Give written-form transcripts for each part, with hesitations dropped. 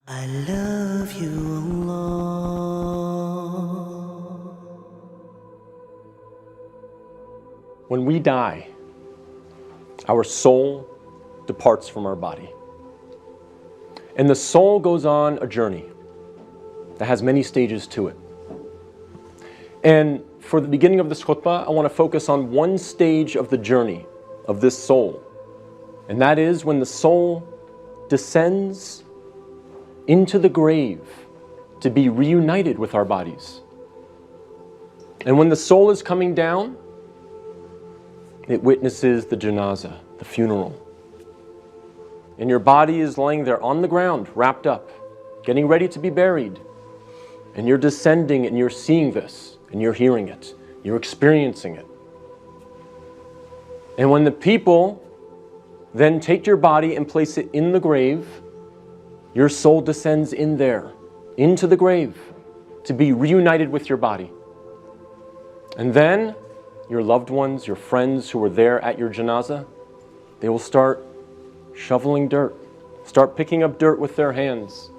I love you, Allah. When we die, our soul departs from our body. And the soul goes on a journey that has many stages to it. And for the beginning of this khutbah, I want to focus on one stage of the journey of this soul. And that is when the soul descends into the grave to be reunited with our bodies. And when the soul is coming down, it witnesses the janazah, the funeral. And your body is laying there on the ground, wrapped up, getting ready to be buried. And you're descending and you're seeing this, and you're hearing it, you're experiencing it. And when the people then take your body and place it in the grave, your soul descends in there, into the grave, to be reunited with your body. And then your loved ones, your friends who were there at your janazah, they will start shoveling dirt, start picking up dirt with their hands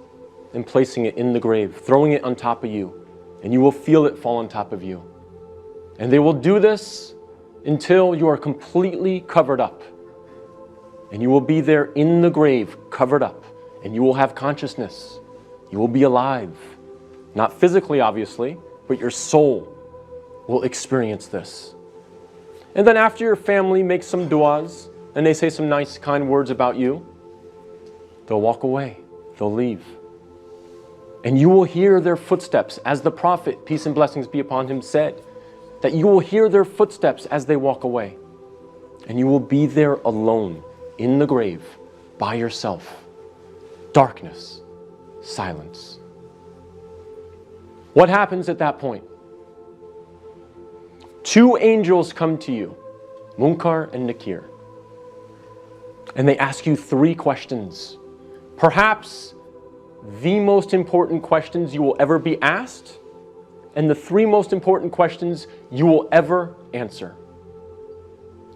and placing it in the grave, throwing it on top of you, and you will feel it fall on top of you. And they will do this until you are completely covered up. And you will be there in the grave, covered up, and you will have consciousness. You will be alive. Not physically, obviously, but your soul will experience this. And then after your family makes some du'as, and they say some nice, kind words about you, they'll walk away, they'll leave. And you will hear their footsteps, as the Prophet, peace and blessings be upon him, said, that you will hear their footsteps as they walk away. And you will be there alone, in the grave, by yourself. Darkness, silence. What happens at that point? Two angels come to you, Munkar and Nakir. And they ask you three questions. Perhaps the most important questions you will ever be asked, and the three most important questions you will ever answer.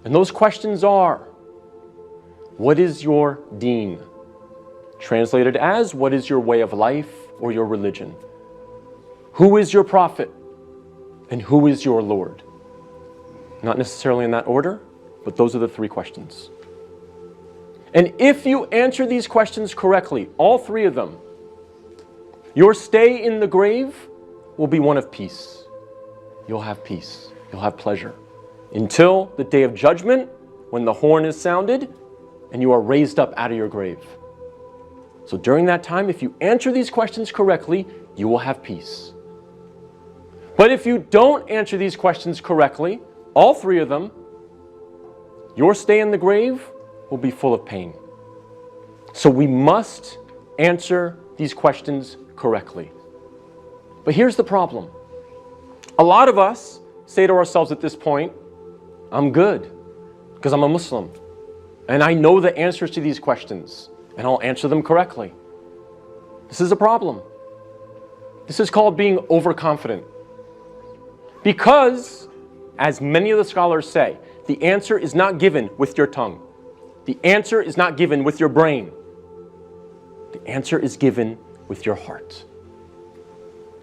And those questions are, what is your deen? Translated as, what is your way of life or your religion? Who is your prophet? And who is your Lord? Not necessarily in that order, but those are the three questions. And if you answer these questions correctly, all three of them, your stay in the grave will be one of peace. You'll have peace. You'll have pleasure. Until the day of judgment, when the horn is sounded and you are raised up out of your grave. So during that time, if you answer these questions correctly, you will have peace. But if you don't answer these questions correctly, all three of them, your stay in the grave will be full of pain. So we must answer these questions correctly. But here's the problem. A lot of us say to ourselves at this point, I'm good because I'm a Muslim and I know the answers to these questions and I'll answer them correctly. This is a problem. This is called being overconfident. Because, as many of the scholars say, the answer is not given with your tongue. The answer is not given with your brain. The answer is given with your heart.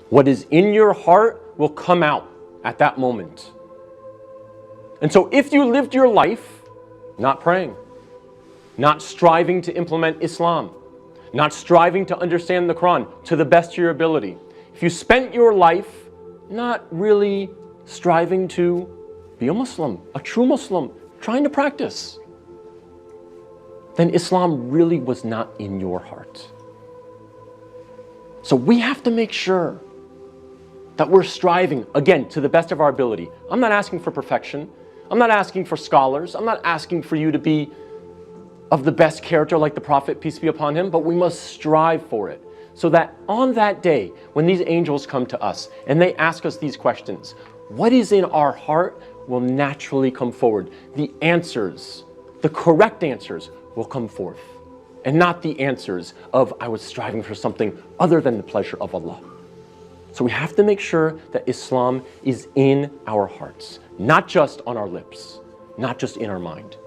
What is in your heart will come out at that moment. And so if you lived your life not praying, not striving to implement Islam, not striving to understand the Quran to the best of your ability, if you spent your life not really striving to be a Muslim, a true Muslim, trying to practice, then Islam really was not in your heart. So we have to make sure that we're striving, again, to the best of our ability. I'm not asking for perfection. I'm not asking for scholars. I'm not asking for you to be of the best character like the Prophet, peace be upon him, but we must strive for it. So that on that day, when these angels come to us and they ask us these questions, what is in our heart will naturally come forward. The answers, the correct answers will come forth. And not the answers of, I was striving for something other than the pleasure of Allah. So we have to make sure that Islam is in our hearts, not just on our lips, not just in our mind.